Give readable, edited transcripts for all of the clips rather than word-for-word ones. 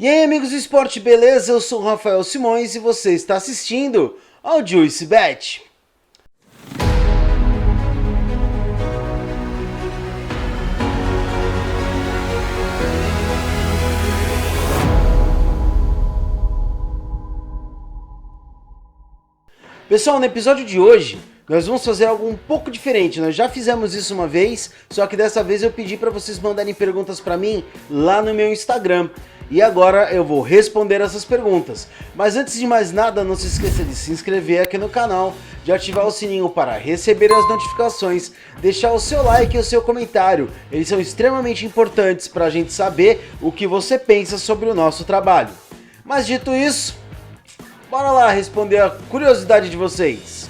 E aí, amigos do esporte, beleza? Eu sou o Rafael Simões e você está assistindo ao Juice Bet. Pessoal, no episódio de hoje, nós vamos fazer algo um pouco diferente. Nós já fizemos isso uma vez, só que dessa vez eu pedi para vocês mandarem perguntas para mim lá no meu Instagram. E agora eu vou responder essas perguntas. Mas antes de mais nada, não se esqueça de se inscrever aqui no canal, de ativar o sininho para receber as notificações, deixar o seu like e o seu comentário. Eles são extremamente importantes para a gente saber o que você pensa sobre o nosso trabalho. Mas dito isso, bora lá responder a curiosidade de vocês.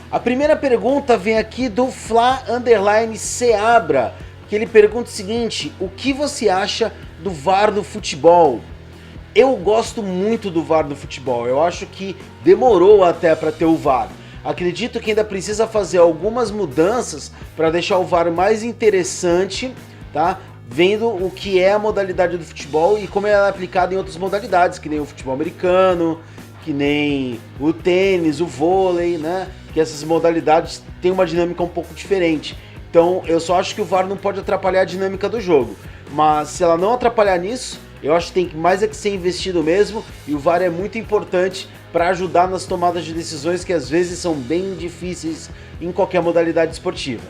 A primeira pergunta vem aqui do Fla_Seabra, que ele pergunta o seguinte: o que você acha do VAR no futebol? Eu gosto muito do VAR no futebol, eu acho que demorou até para ter o VAR. Acredito que ainda precisa fazer algumas mudanças para deixar o VAR mais interessante, tá? Vendo o que é a modalidade do futebol e como ela é aplicada em outras modalidades, que nem o futebol americano, que nem o tênis, o vôlei, né? Que essas modalidades têm uma dinâmica um pouco diferente. Então eu só acho que o VAR não pode atrapalhar a dinâmica do jogo. Mas se ela não atrapalhar nisso, eu acho que tem mais é que ser investido mesmo. E o VAR é muito importante para ajudar nas tomadas de decisões que às vezes são bem difíceis em qualquer modalidade esportiva.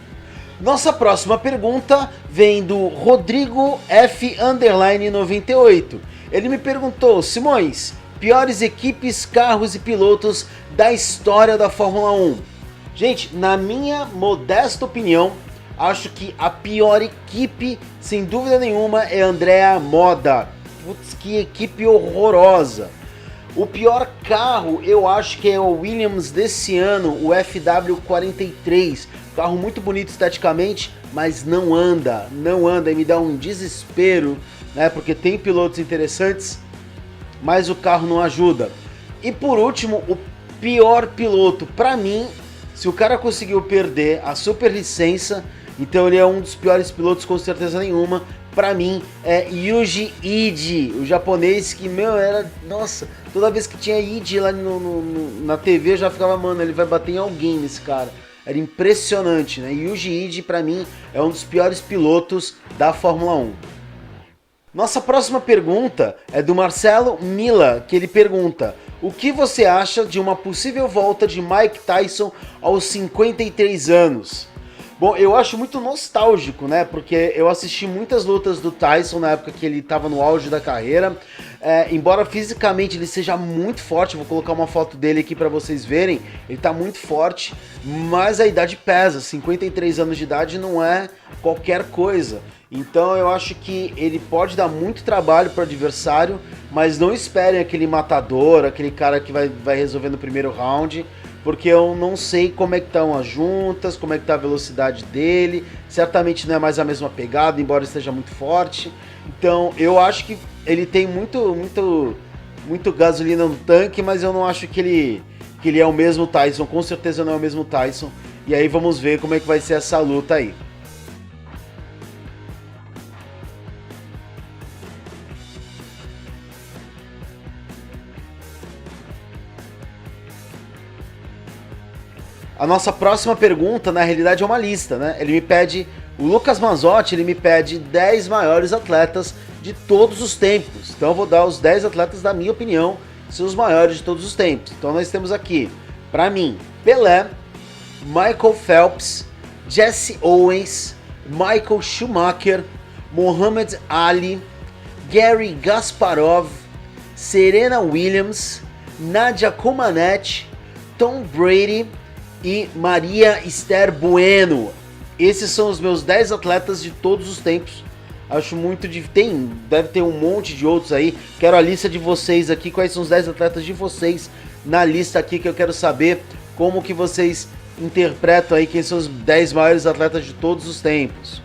Nossa próxima pergunta vem do Rodrigo F_98. Ele me perguntou: Simões, piores equipes, carros e pilotos da história da Fórmula 1. Gente, na minha modesta opinião, acho que a pior equipe, sem dúvida nenhuma, é Andrea Moda. Putz, que equipe horrorosa. O pior carro, eu acho que é o Williams desse ano, o FW43. Carro muito bonito esteticamente, mas não anda e me dá um desespero, né? Porque tem pilotos interessantes, mas o carro não ajuda. E por último, o pior piloto, pra mim, se o cara conseguiu perder a super licença, então ele é um dos piores pilotos com certeza nenhuma. Pra mim é Yuji Ide, o japonês que, era... Nossa, toda vez que tinha Ide lá na TV eu já ficava, mano, ele vai bater em alguém nesse cara. Era impressionante, né? Yuji Ide pra mim é um dos piores pilotos da Fórmula 1. Nossa próxima pergunta é do Marcelo Mila, que ele pergunta: o que você acha de uma possível volta de Mike Tyson aos 53 anos? Bom, eu acho muito nostálgico, né? Porque eu assisti muitas lutas do Tyson na época que ele estava no auge da carreira. Embora fisicamente ele seja muito forte, vou colocar uma foto dele aqui para vocês verem. Ele tá muito forte, mas a idade pesa. 53 anos de idade não é qualquer coisa. Então eu acho que ele pode dar muito trabalho para o adversário, mas não esperem aquele matador, aquele cara que vai resolver no primeiro round, porque eu não sei como é que estão as juntas, como é que tá a velocidade dele. Certamente não é mais a mesma pegada, embora esteja muito forte. Então eu acho que ele tem muito gasolina no tanque, mas eu não acho que ele é o mesmo Tyson. Com certeza não é o mesmo Tyson. E aí vamos ver como é que vai ser essa luta aí. A nossa próxima pergunta, na realidade, é uma lista, né? Ele me pede, o Lucas Mazzotti, ele me pede 10 maiores atletas de todos os tempos. Então eu vou dar os 10 atletas da minha opinião, são os maiores de todos os tempos. Então nós temos aqui, para mim, Pelé, Michael Phelps, Jesse Owens, Michael Schumacher, Muhammad Ali, Gary Kasparov, Serena Williams, Nadia Comaneci, Tom Brady e Maria Esther Bueno. Esses são os meus 10 atletas de todos os tempos. Acho muito deve ter um monte de outros aí. Quero a lista de vocês aqui, quais são os 10 atletas de vocês na lista aqui, que eu quero saber como que vocês interpretam aí quem são os 10 maiores atletas de todos os tempos.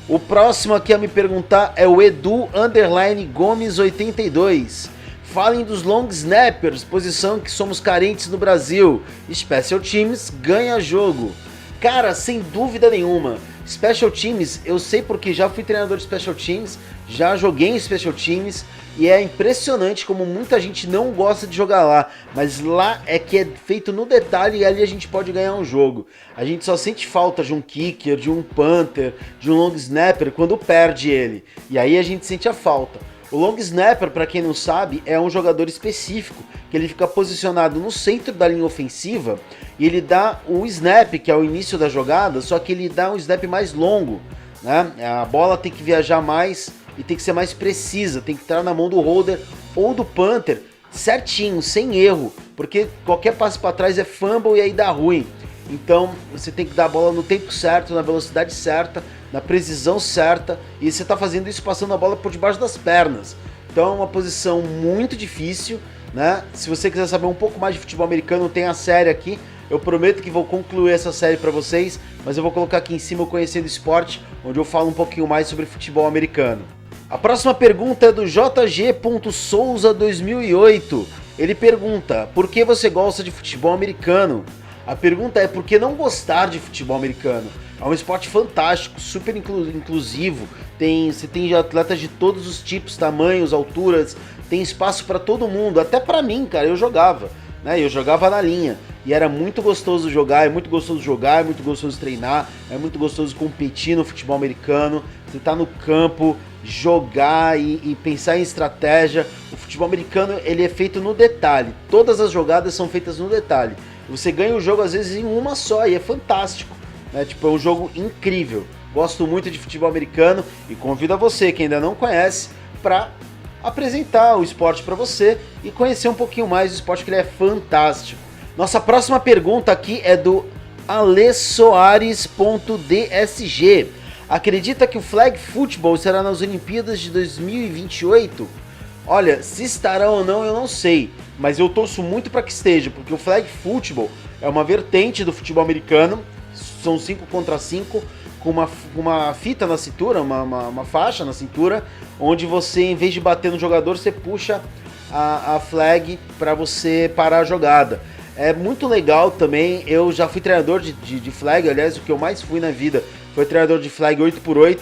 O próximo aqui a me perguntar é o Edu_Gomes82. Falem dos long snappers, posição que somos carentes no Brasil. Special Teams ganha jogo. Cara, sem dúvida nenhuma. Special Teams, eu sei porque já fui treinador de Special Teams, já joguei em Special Teams e é impressionante como muita gente não gosta de jogar lá, mas lá é que é feito no detalhe e ali a gente pode ganhar um jogo. A gente só sente falta de um kicker, de um punter, de um long snapper quando perde ele, e aí a gente sente a falta. O long snapper, para quem não sabe, é um jogador específico, que ele fica posicionado no centro da linha ofensiva e ele dá o snap, que é o início da jogada, só que ele dá um snap mais longo, né? A bola tem que viajar mais e tem que ser mais precisa, tem que estar na mão do holder ou do punter certinho, sem erro, porque qualquer passe para trás é fumble e aí dá ruim. Então você tem que dar a bola no tempo certo, na velocidade certa, na precisão certa, e você está fazendo isso passando a bola por debaixo das pernas. Então é uma posição muito difícil, né? Se você quiser saber um pouco mais de futebol americano, tem a série aqui. Eu prometo que vou concluir essa série para vocês, mas eu vou colocar aqui em cima o Conhecendo Esporte, onde eu falo um pouquinho mais sobre futebol americano. A próxima pergunta é do JG.Souza2008. Ele pergunta: por que você gosta de futebol americano? A pergunta é: por que não gostar de futebol americano? É um esporte fantástico, super inclusivo, você tem atletas de todos os tipos, tamanhos, alturas, tem espaço para todo mundo, até para mim, cara, eu jogava, né? Eu jogava na linha e era muito gostoso jogar, é muito gostoso jogar, é muito gostoso treinar, é muito gostoso competir no futebol americano, você tá no campo, jogar e pensar em estratégia. O futebol americano, ele é feito no detalhe, todas as jogadas são feitas no detalhe. Você ganha o jogo às vezes em uma só e é fantástico, né? Tipo, é um jogo incrível. Gosto muito de futebol americano e convido a você que ainda não conhece para apresentar o esporte para você e conhecer um pouquinho mais do esporte, que ele é fantástico. Nossa próxima pergunta aqui é do alesoares.dsg. Acredita que o flag football será nas Olimpíadas de 2028? Olha, se estará ou não eu não sei, mas eu torço muito para que esteja, porque o flag football é uma vertente do futebol americano, são 5 contra 5, com uma fita na cintura, uma faixa na cintura, onde você, em vez de bater no jogador, você puxa a flag para você parar a jogada. É muito legal também, eu já fui treinador de flag, aliás, o que eu mais fui na vida foi treinador de flag 8x8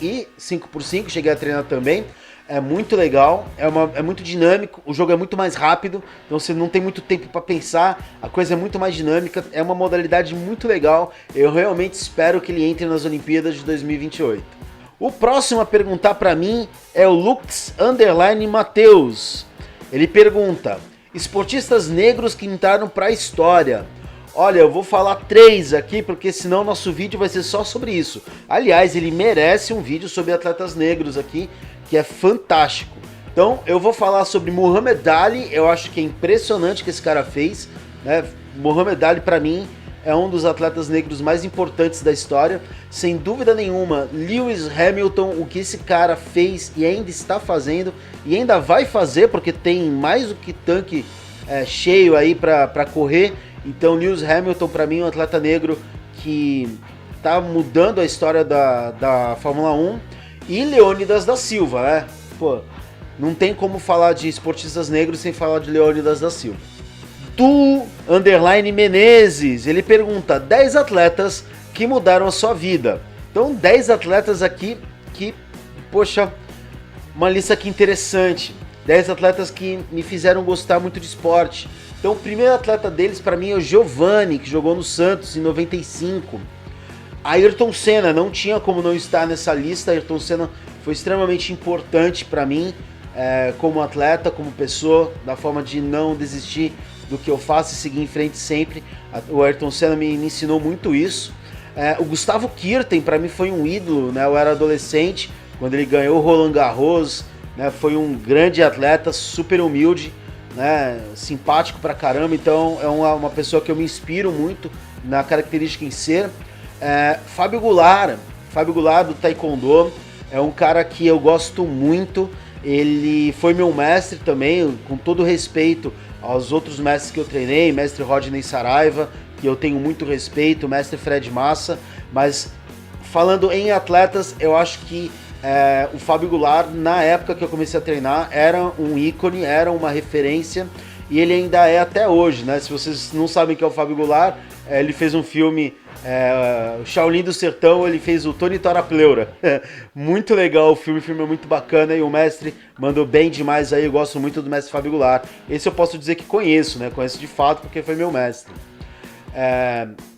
e 5x5, cheguei a treinar também. É muito legal, é muito dinâmico, o jogo é muito mais rápido, então você não tem muito tempo para pensar, a coisa é muito mais dinâmica, é uma modalidade muito legal, eu realmente espero que ele entre nas Olimpíadas de 2028. O próximo a perguntar para mim é o Lux_Mateus. Ele pergunta: esportistas negros que entraram para a história. Olha, eu vou falar 3 aqui, porque senão nosso vídeo vai ser só sobre isso. Aliás, ele merece um vídeo sobre atletas negros aqui, que é fantástico. Então, eu vou falar sobre Muhammad Ali, eu acho que é impressionante o que esse cara fez, né? Muhammad Ali, para mim, é um dos atletas negros mais importantes da história, sem dúvida nenhuma. Lewis Hamilton, o que esse cara fez e ainda está fazendo, e ainda vai fazer, porque tem mais do que tanque cheio aí para correr. Então, Lewis Hamilton, para mim, é um atleta negro que tá mudando a história da Fórmula 1. E Leônidas da Silva, né? Pô, não tem como falar de esportistas negros sem falar de Leônidas da Silva. Du_Menezes, ele pergunta: 10 atletas que mudaram a sua vida. Então, 10 atletas aqui que, poxa, uma lista aqui interessante. 10 atletas que me fizeram gostar muito de esporte. Então, o primeiro atleta deles, para mim, é o Giovanni, que jogou no Santos em 95. Ayrton Senna, não tinha como não estar nessa lista. Ayrton Senna foi extremamente importante para mim, como atleta, como pessoa, da forma de não desistir do que eu faço e seguir em frente sempre. O Ayrton Senna me ensinou muito isso. O Gustavo Kuerten, para mim, foi um ídolo, né? Eu era adolescente quando ele ganhou o Roland Garros, né? Foi um grande atleta, super humilde, né? Simpático pra caramba. Então é uma pessoa que eu me inspiro muito na característica em ser. Fábio Goulart do Taekwondo, é um cara que eu gosto muito. Ele foi meu mestre também, com todo respeito aos outros mestres que eu treinei, mestre Rodney Saraiva, que eu tenho muito respeito, mestre Fred Massa, mas falando em atletas, eu acho que o Fábio Goulart, na época que eu comecei a treinar, era um ícone, era uma referência, e ele ainda é até hoje, né? Se vocês não sabem quem é o Fábio Goulart, ele fez um filme, o Shaolin do Sertão, ele fez o Tony Tora Pleura. Muito legal o filme é muito bacana e o mestre mandou bem demais aí, eu gosto muito do mestre Fábio Goulart. Esse eu posso dizer que conheço, né? Conheço de fato porque foi meu mestre.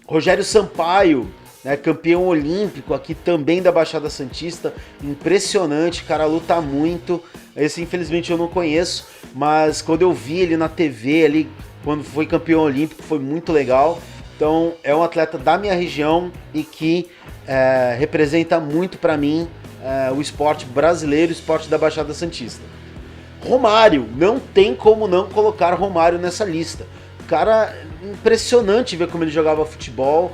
Rogério Sampaio, né, campeão olímpico aqui também da Baixada Santista, impressionante, cara, luta muito. Esse infelizmente eu não conheço, mas quando eu vi ele na TV ali, quando foi campeão olímpico, foi muito legal. Então é um atleta da minha região e que representa muito para mim o esporte brasileiro, o esporte da Baixada Santista. Romário, não tem como não colocar Romário nessa lista. Cara, impressionante ver como ele jogava futebol.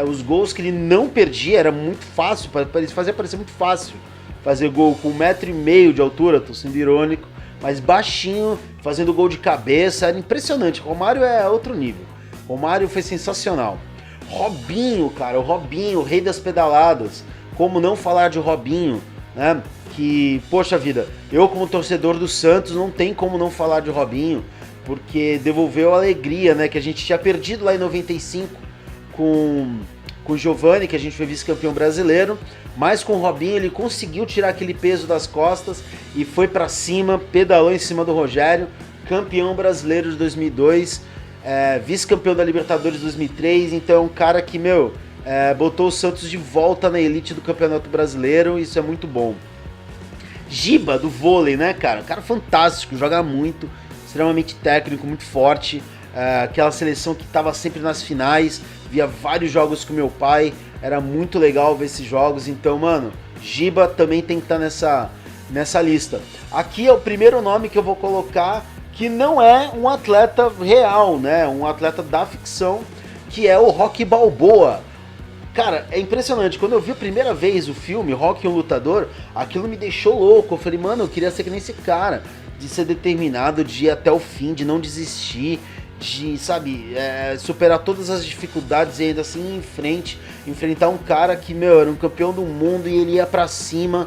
Os gols que ele não perdia era muito fácil, fazia parecer muito fácil fazer gol com 1,5 m de altura, tô sendo irônico, mas baixinho, fazendo gol de cabeça, era impressionante. Romário é outro nível. Romário foi sensacional. Robinho, cara, o Robinho, o rei das pedaladas. Como não falar de Robinho, né? Que, poxa vida, eu como torcedor do Santos não tem como não falar de Robinho, porque devolveu a alegria, né, que a gente tinha perdido lá em 95 com o Giovani, que a gente foi vice-campeão brasileiro, mas com o Robinho ele conseguiu tirar aquele peso das costas e foi pra cima, pedalou em cima do Rogério, campeão brasileiro de 2002, vice-campeão da Libertadores de 2003, então é um cara que, botou o Santos de volta na elite do Campeonato Brasileiro, isso é muito bom. Giba, do vôlei, né, cara? Cara fantástico, joga muito, extremamente técnico, muito forte, aquela seleção que estava sempre nas finais, via vários jogos com meu pai, era muito legal ver esses jogos, então, mano, Giba também tem que estar nessa lista. Aqui é o primeiro nome que eu vou colocar que não é um atleta real, né, um atleta da ficção, que é o Rocky Balboa. Cara, é impressionante, quando eu vi a primeira vez o filme Rocky, um Lutador, aquilo me deixou louco, eu falei, mano, eu queria ser que nem esse cara, de ser determinado, de ir até o fim, de não desistir, de, sabe, superar todas as dificuldades e ainda assim ir em frente, enfrentar um cara que, era um campeão do mundo e ele ia pra cima.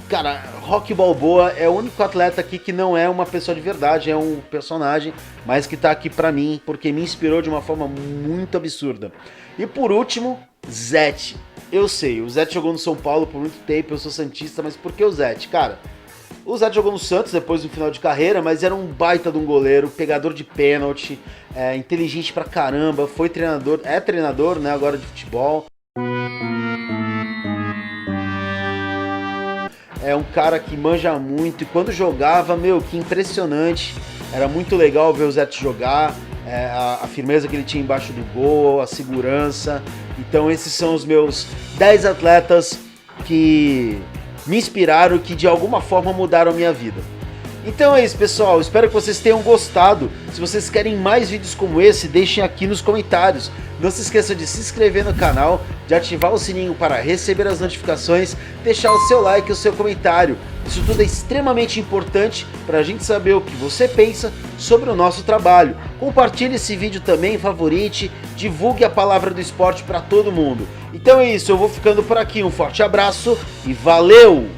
Cara, Rocky Balboa é o único atleta aqui que não é uma pessoa de verdade, é um personagem, mas que tá aqui pra mim, porque me inspirou de uma forma muito absurda. E por último, Zete. Eu sei, o Zete jogou no São Paulo por muito tempo, eu sou santista, mas por que o Zete? Cara, o Zete jogou no Santos depois do final de carreira, mas era um baita de um goleiro, pegador de pênalti, inteligente pra caramba, foi treinador, é treinador, né, agora de futebol. É um cara que manja muito e quando jogava, que impressionante. Era muito legal ver o Zete jogar, a firmeza que ele tinha embaixo do gol, a segurança. Então esses são os meus 10 atletas que me inspiraram, que de alguma forma mudaram a minha vida. Então é isso, pessoal, espero que vocês tenham gostado. Se vocês querem mais vídeos como esse, deixem aqui nos comentários. Não se esqueça de se inscrever no canal, de ativar o sininho para receber as notificações, deixar o seu like e o seu comentário. Isso tudo é extremamente importante para a gente saber o que você pensa sobre o nosso trabalho. Compartilhe esse vídeo também, favorite, divulgue a palavra do esporte para todo mundo. Então é isso, eu vou ficando por aqui, um forte abraço e valeu!